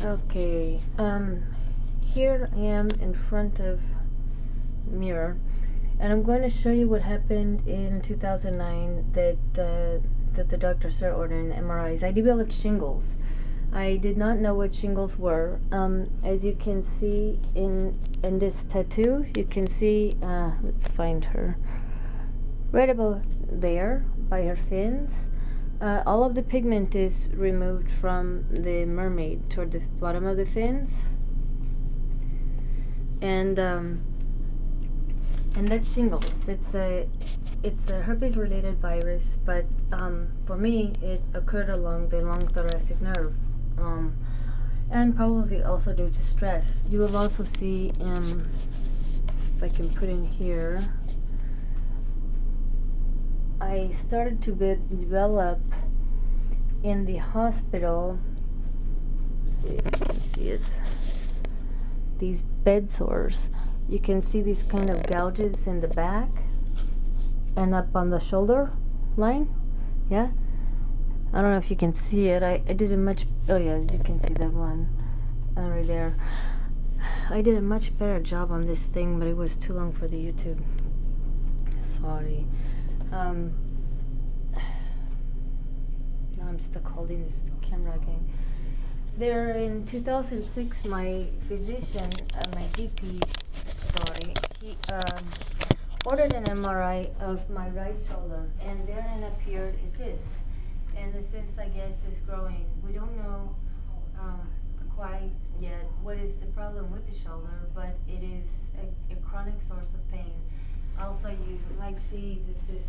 Okay, here I am in front of mirror, and I'm going to show you what happened in 2009 that the doctor started ordering MRIs. I developed shingles. I did not know what shingles were. As you can see in this tattoo, you can see, let's find her, right about there by her fins. All of the pigment is removed from the mermaid toward the bottom of the fins, and that's shingles. It's a herpes-related virus, but for me, it occurred along the long thoracic nerve, and probably also due to stress. You will also see, if I can put in here, I started to develop in the hospital, see if you can see it, these bed sores. You can see these kind of gouges in the back and up on the shoulder line. Yeah, I don't know if you can see it. I did a much, oh yeah, you can see that one right there. I did a much better job on this thing, but it was too long for the YouTube. Sorry. Now I'm stuck holding this camera again. There in 2006, my physician, my GP, sorry, he ordered an MRI of my right shoulder, and therein appeared a cyst. And the cyst, I guess, is growing. We don't know quite yet what is the problem with the shoulder, but it is a chronic source of pain. Also, you might see that this,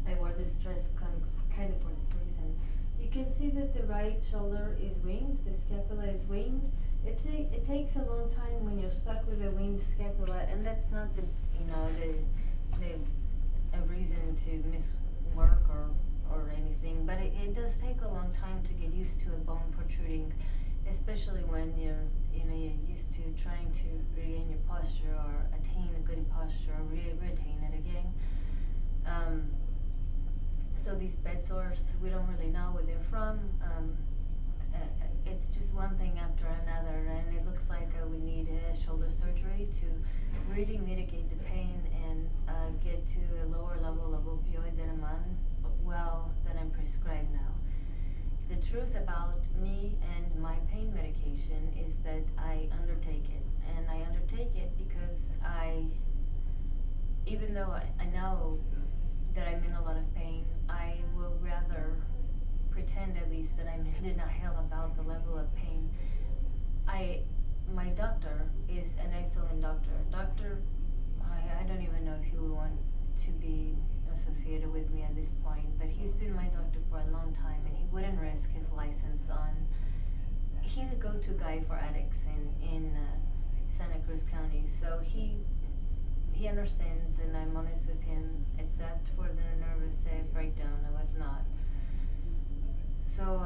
I wore this dress kind of for this reason. You can see that the right shoulder is winged, the scapula is winged. It takes a long time when you're stuck with a winged scapula, and that's not the a reason to miss work or anything, but it does take a long time to get used to a bone protruding, especially when you're used to trying to regain your posture or attain a good posture or retain it again. So these bed sores, we don't really know where they're from. It's just one thing after another, and it looks like we need a shoulder surgery to really mitigate the pain and get to a lower level of opioid than I'm prescribed now. The truth about me and my pain medication is that I undertake it, and I undertake it because even though I know that I'm in a lot of pain, I will rather pretend at least that I'm in denial about the level of pain. My doctor is an excellent doctor. I don't even know if he would want to be associated with me at this point, but he's been my doctor for a long time, and he wouldn't risk his license on. He's a go-to guy for addicts in Santa Cruz County, so he understands, and I'm honest with him, except for the nervous breakdown. I was not. So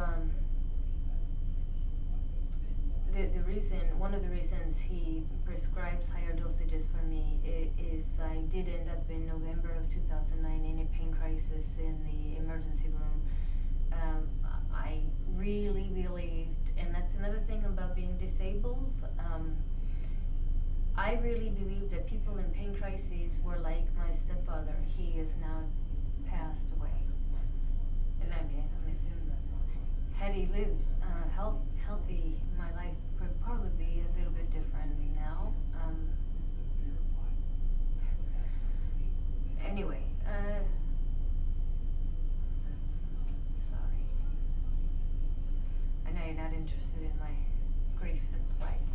one of the reasons he prescribes higher dosages for me is I did end up in November of 2009 in a pain crisis in the emergency room. I really believed, and that's another thing about being disabled, I really believed that people in pain crises were like my stepfather. He is now passed away, and I miss him. Had he lived healthy, my life would probably be a little bit different now. Anyway, sorry. I know you're not interested in my grief and plight.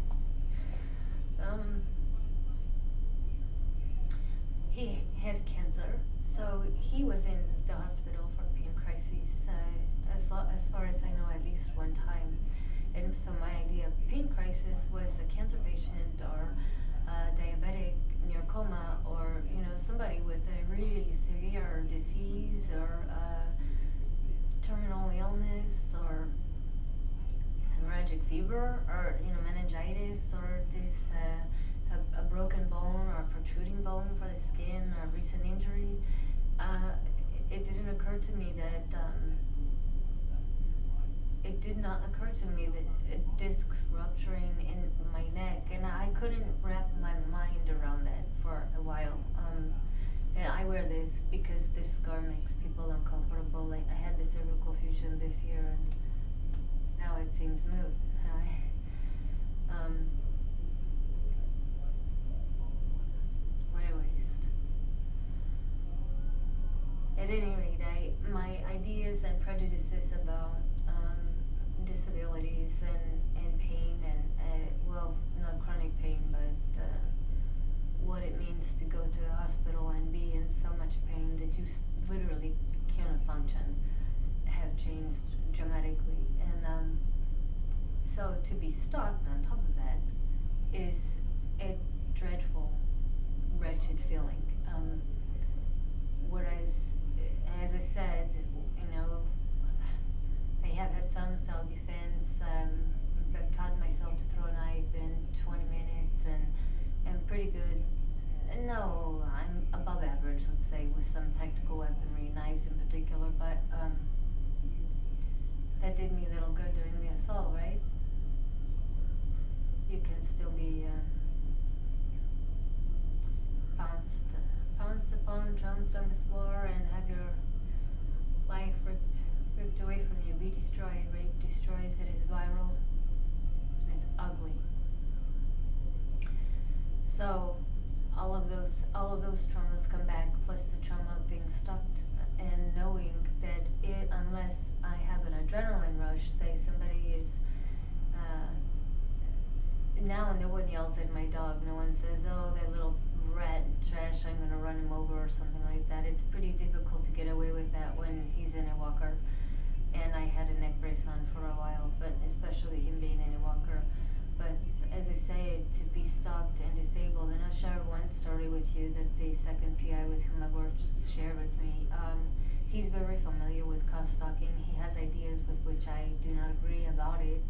He had cancer, so he was in the hospital for pain crises, as far as I know, at least one time. And so my idea of pain crisis was a cancer patient or diabetic neurocoma, or somebody with a really severe disease or terminal illness or hemorrhagic fever or meningitis or this a broken bone or a protruding bone for the skin or a recent injury. It didn't occur to me that did not occur to me that discs rupturing in my neck, and I couldn't wrap my mind around that for a while. And I wear this because this scar makes people uncomfortable. Like I had the cervical fusion this year, and now it seems smooth. Um, what a waste. At any rate, my ideas and prejudices about disabilities and pain and well, not chronic pain, but what it means to go to a hospital and be in so much pain that you literally cannot function have changed dramatically. And so to be stalked on top of that is a dreadful, wretched feeling. Whereas, as I said, you know, I have had some self-defense. I've taught myself to throw a knife in 20 minutes, and I'm pretty good. No, I'm above average, let's say, with some tactical weaponry, knives in particular, but that did me little good during the assault, right? You can still be pounced upon, trounced on the floor, and have your life ripped away from you, be destroyed. Rape destroys, it is viral, and it's ugly. So all of those traumas come back, plus the trauma of being stalked and knowing that unless I have an adrenaline rush, say somebody is now no one yells at my dog, no one says, oh, that little rat trash, I'm gonna run him over or something like that. It's pretty difficult to get away with that when he's in a walker, and I had a neck brace on for a while, but especially him being in a walker. But as I say, to be stalked and disabled, and I'll share one story with you that the second PI with whom I worked shared with me. He's very familiar with cause stalking. He has ideas with which I do not agree about it,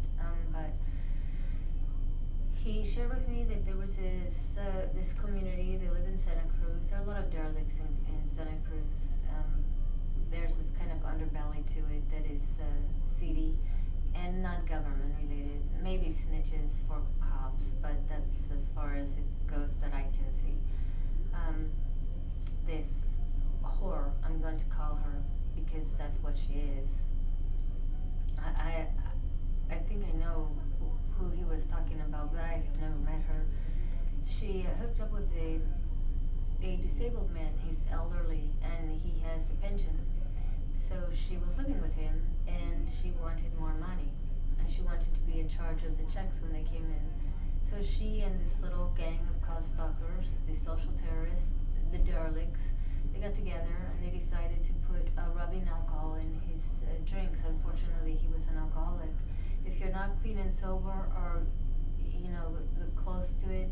but he shared with me that there was this community. They live in Santa Cruz. There are a lot of derelicts in Santa Cruz. There's this kind of underbelly to it that is seedy and not government related. Maybe snitches for cops, but that's as far as it goes that I can see. This whore, I'm going to call her because that's what she is. I think I know who he was talking about, but I have never met her. She hooked up with a disabled man. He's elderly and he has a pension. So she was living with him, and she wanted more money, and she wanted to be in charge of the checks when they came in. So she and this little gang of cause stalkers, the social terrorists, the derelicts, they got together and they decided to put rubbing alcohol in his drinks. Unfortunately, he was an alcoholic. If you're not clean and sober, or you know, the close to it,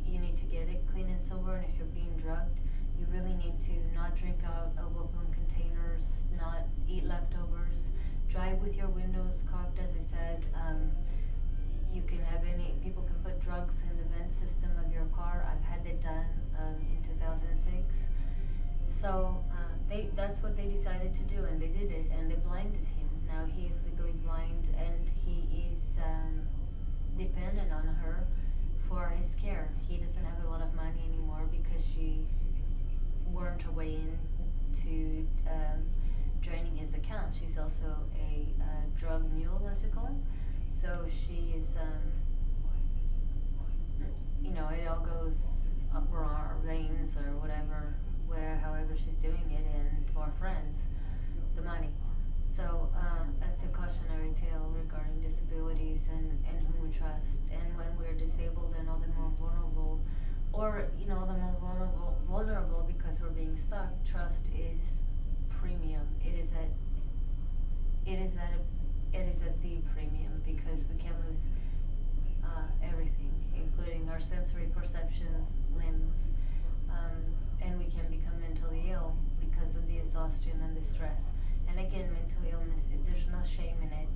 you need to get it clean and sober. And if you're being drugged, you really need to not drink out of open containers, not eat leftovers, drive with your windows cocked, as I said. You can have people can put drugs in the vent system of your car. I've had it done in 2006. So that's what they decided to do, and they did it, and they blinded him. Now he is legally blind, and he is dependent on her for his care. He doesn't have a lot of money anymore because she wormed her way into draining his account. She's also a drug mule, as they call it. So she is, you know, it all goes up her veins or whatever, however she's doing it, and to our friends, the money. So that's a cautionary tale regarding disabilities and whom we trust. And when we're disabled and all the more vulnerable, or you know, the more vulnerable because we're being stalked, trust is premium. It is at the premium, because we can lose everything, including our sensory perceptions, limbs, and we can become mentally ill because of the exhaustion and the stress. And again, mental illness, there's no shame in it.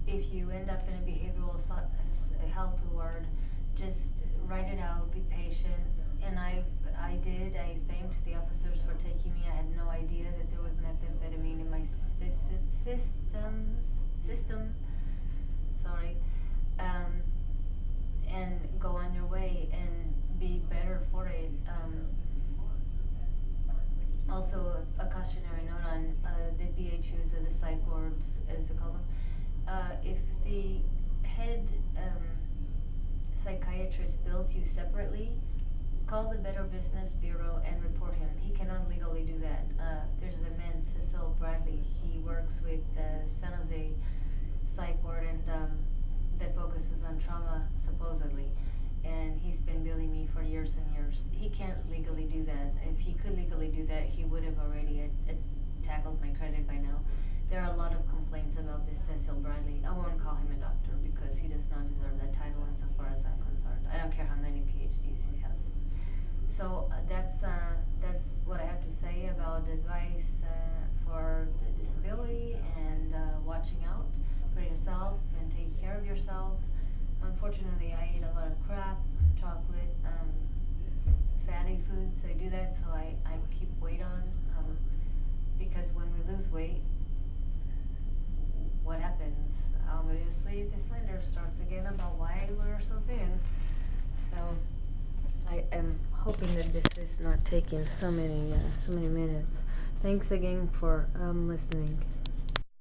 If you end up in a behavioral health ward, just write it out, be patient. And I thanked the officers for taking me. I had no idea that there was methamphetamine in my system. Sorry. And go on your way and be better for it. Also, a cautionary note on the BHUs or the psych wards, as they call them. If the head psychiatrist bills you separately, call the Better Business Bureau and report him. He cannot legally do that. There's a man, Cecil Bradley. He works with San Jose psych ward and that focuses on trauma, supposedly. And he's been billing me for years and years. He can't legally do that. If he could legally do that, he would have already tackled my credit by now. There are a lot of complaints about this Cecil Bradley. I won't call him a doctor because he does not deserve that title insofar as I'm concerned. I don't care how many PhDs he has. So that's what I have to say about advice for the disability and watching out for yourself and taking care of yourself. Unfortunately, I eat a lot of crap, chocolate, fatty foods. I do that so I keep weight on because when we lose weight, what happens? Obviously, the slander starts again about why we're so thin. So I am hoping that this is not taking so many minutes. Thanks again for listening.